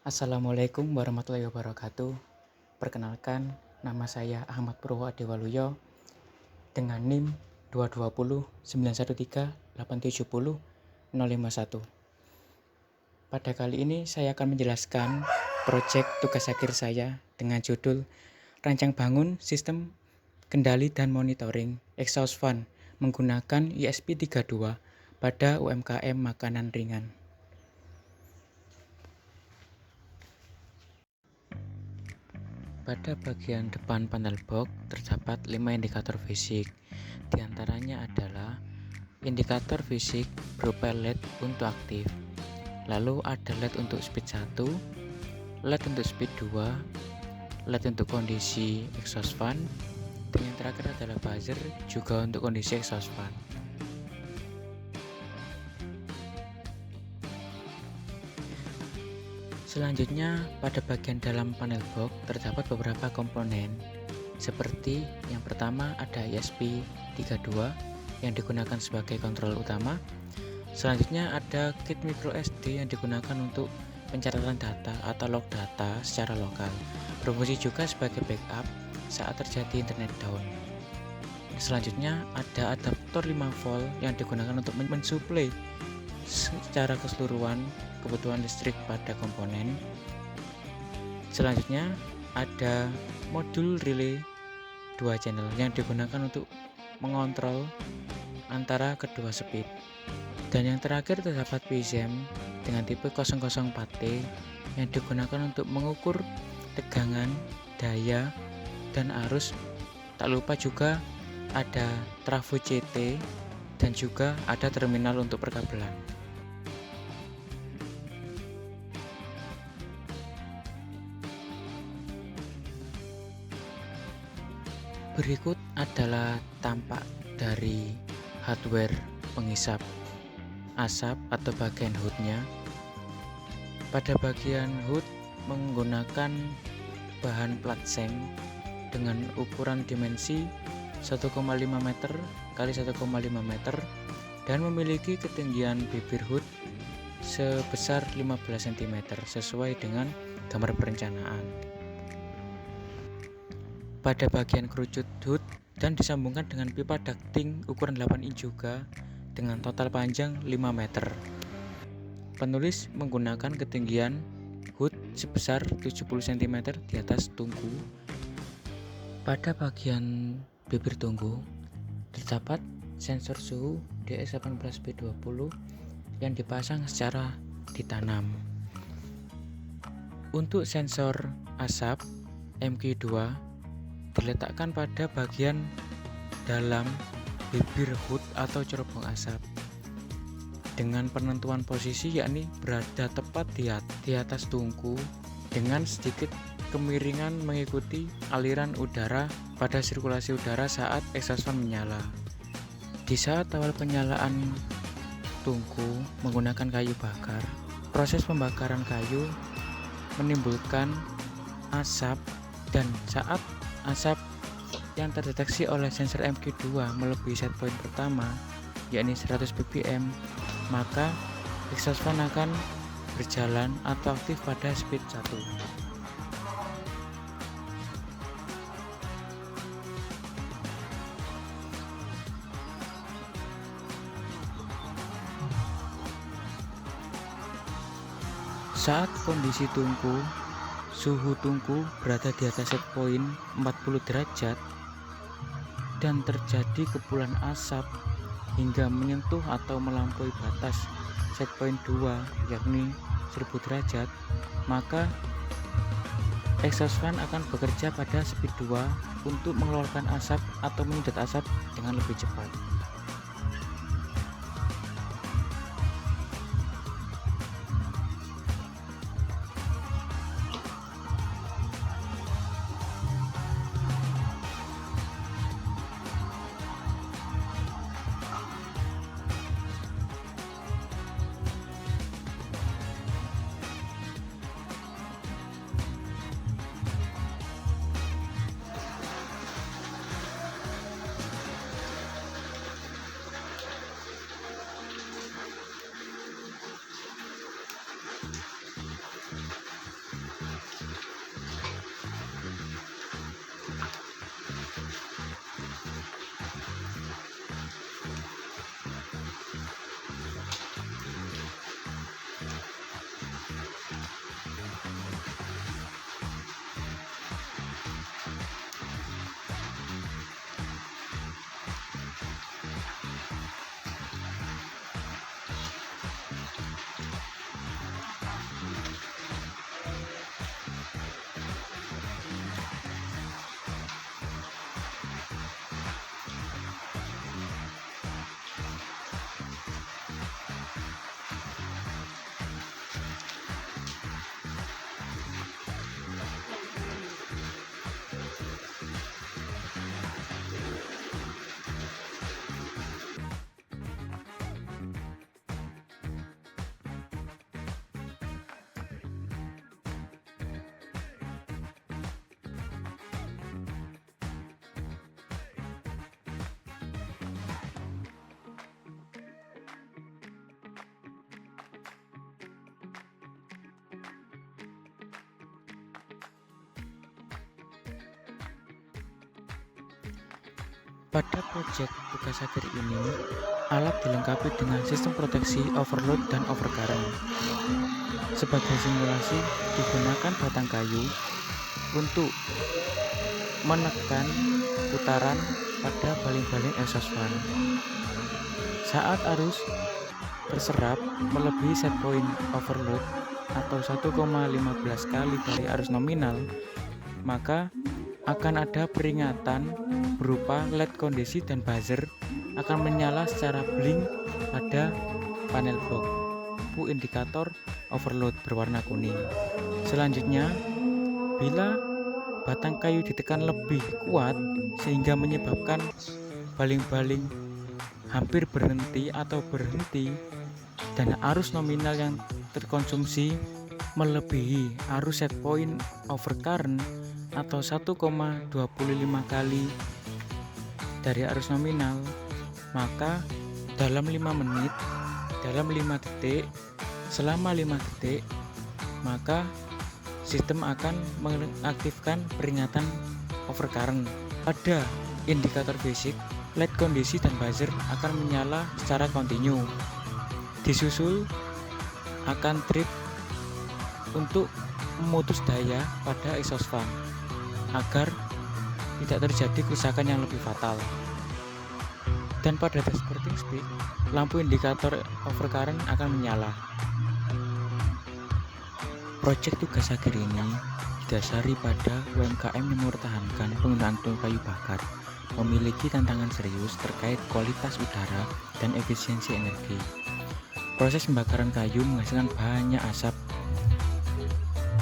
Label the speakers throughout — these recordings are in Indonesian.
Speaker 1: Assalamualaikum warahmatullahi wabarakatuh. Perkenalkan, nama saya Ahmad Purwo Adewaluyo dengan NIM 220 913 870051. Pada kali ini saya akan menjelaskan proyek tugas akhir saya dengan judul Rancang Bangun Sistem Kendali dan Monitoring Exhaust Fan menggunakan ESP32 pada UMKM makanan ringan. Pada bagian depan panel box terdapat 5 indikator fisik. Di antaranya adalah indikator fisik berupa LED untuk aktif. Lalu ada LED untuk speed 1, LED untuk speed 2, LED untuk kondisi exhaust fan, dan yang terakhir adalah buzzer juga untuk kondisi exhaust fan. Selanjutnya, pada bagian dalam panel box terdapat beberapa komponen, seperti yang pertama ada ESP32 yang digunakan sebagai kontrol utama. Selanjutnya ada kit micro SD yang digunakan untuk pencatatan data atau log data secara lokal, berfungsi juga sebagai backup saat terjadi internet down. Selanjutnya ada adaptor 5 volt yang digunakan untuk mensuplai secara keseluruhan kebutuhan listrik pada komponen. Selanjutnya ada modul relay 2 channel yang digunakan untuk mengontrol antara kedua speed. Dan yang terakhir terdapat PSM dengan tipe 004T yang digunakan untuk mengukur tegangan, daya, dan arus. Tak lupa juga ada trafo CT dan juga ada terminal untuk perkabelan. Berikut adalah tampak dari hardware penghisap asap atau bagian hoodnya. Pada bagian hood menggunakan bahan plat seng dengan ukuran dimensi 1,5 meter x 1,5 meter dan memiliki ketinggian bibir hood sebesar 15 cm sesuai dengan gambar perencanaan. Pada bagian kerucut hood dan disambungkan dengan pipa ducting ukuran 8 in juga dengan total panjang 5 meter. Penulis menggunakan ketinggian hood sebesar 70 cm di atas tungku. Pada bagian bibir tungku terdapat sensor suhu DS18B20 yang dipasang secara ditanam. Untuk sensor asap MQ2 diletakkan pada bagian dalam bibir hood atau cerobong asap dengan penentuan posisi, yakni berada tepat di atas tungku dengan sedikit kemiringan mengikuti aliran udara pada sirkulasi udara saat exhaust fan menyala. Di saat awal penyalaan tungku menggunakan kayu bakar, proses pembakaran kayu menimbulkan asap, dan saat asap yang terdeteksi oleh sensor MQ2 melebihi set point pertama, yakni 100 ppm, maka exhaust fan akan berjalan atau aktif pada speed 1. Saat kondisi tungku, suhu tungku berada di atas set point 40 derajat dan terjadi kepulan asap hingga menyentuh atau melampaui batas set point 2, yakni 1000 derajat, maka exhaust fan akan bekerja pada speed 2 untuk mengeluarkan asap atau menyedot asap dengan lebih cepat. Pada proyek tugas akhir ini, alat dilengkapi dengan sistem proteksi overload dan overcurrent. Sebagai simulasi, digunakan batang kayu untuk menekan putaran pada baling-baling exhaust fan. Saat arus terserap melebihi set point overload atau 1,15 kali dari arus nominal, maka akan ada peringatan berupa LED kondisi dan buzzer akan menyala secara blink pada panel box lampu indikator overload berwarna kuning. Selanjutnya, bila batang kayu ditekan lebih kuat sehingga menyebabkan baling-baling hampir berhenti atau berhenti dan arus nominal yang terkonsumsi melebihi arus set point overcurrent atau 1,25 kali dari arus nominal, maka dalam 5 menit, dalam 5 detik, selama 5 detik, maka sistem akan mengaktifkan peringatan overcurrent. Pada indikator fisik, LED kondisi dan buzzer akan menyala secara kontinu. Disusul akan trip untuk memutus daya pada exhaust fan agar tidak terjadi kerusakan yang lebih fatal. Dan pada dashboarding speed, lampu indikator overcurrent akan menyala. Proyek tugas akhir ini didasari pada UMKM yang mempertahankan penggunaan kayu bakar, memiliki tantangan serius terkait kualitas udara dan efisiensi energi. Proses pembakaran kayu menghasilkan banyak asap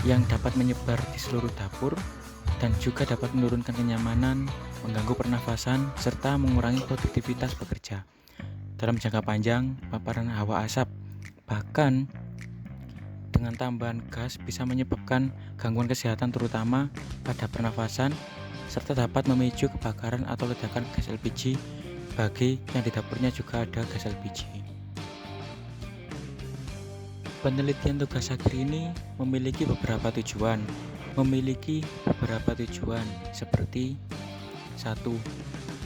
Speaker 1: yang dapat menyebar di seluruh dapur dan juga dapat menurunkan kenyamanan, mengganggu pernafasan, serta mengurangi produktivitas bekerja. Dalam jangka panjang, paparan hawa asap bahkan dengan tambahan gas bisa menyebabkan gangguan kesehatan terutama pada pernafasan, serta dapat memicu kebakaran atau ledakan gas LPG bagi yang di dapurnya juga ada gas LPG. Penelitian tugas akhir ini memiliki beberapa tujuan seperti 1.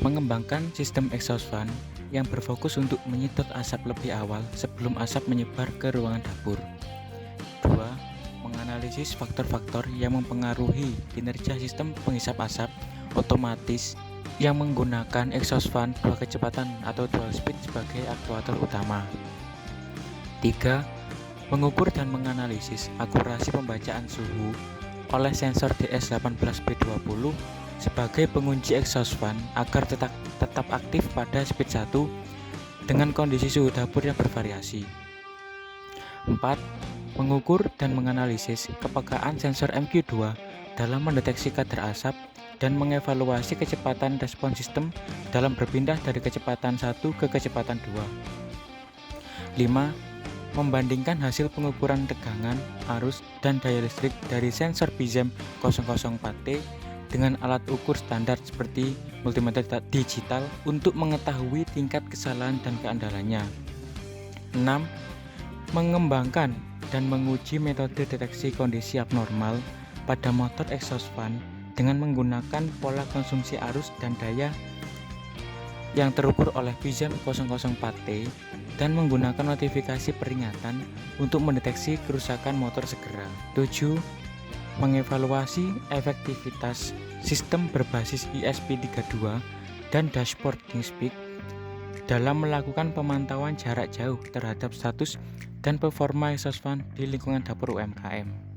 Speaker 1: Mengembangkan sistem exhaust fan yang berfokus untuk menyedot asap lebih awal sebelum asap menyebar ke ruangan dapur. 2. Menganalisis faktor-faktor yang mempengaruhi kinerja sistem penghisap asap otomatis yang menggunakan exhaust fan dua kecepatan atau dual speed sebagai aktuator utama. 3. Mengukur dan menganalisis akurasi pembacaan suhu oleh sensor DS18B20 sebagai pengunci exhaust fan agar tetap aktif pada speed 1 dengan kondisi suhu dapur yang bervariasi. 4. Mengukur dan menganalisis kepekaan sensor MQ2 dalam mendeteksi kadar asap dan mengevaluasi kecepatan respon sistem dalam berpindah dari kecepatan 1 ke kecepatan 2. 5. Membandingkan hasil pengukuran tegangan, arus, dan daya listrik dari sensor PIZM 004T dengan alat ukur standar seperti multimeter digital untuk mengetahui tingkat kesalahan dan keandalannya. 6. Mengembangkan dan menguji metode deteksi kondisi abnormal pada motor exhaust fan dengan menggunakan pola konsumsi arus dan daya yang terukur oleh PIZM 004T dan menggunakan notifikasi peringatan untuk mendeteksi kerusakan motor segera. 7. Mengevaluasi efektivitas sistem berbasis ESP32 dan dashboarding speed dalam melakukan pemantauan jarak jauh terhadap status dan performa exhaust fan di lingkungan dapur UMKM.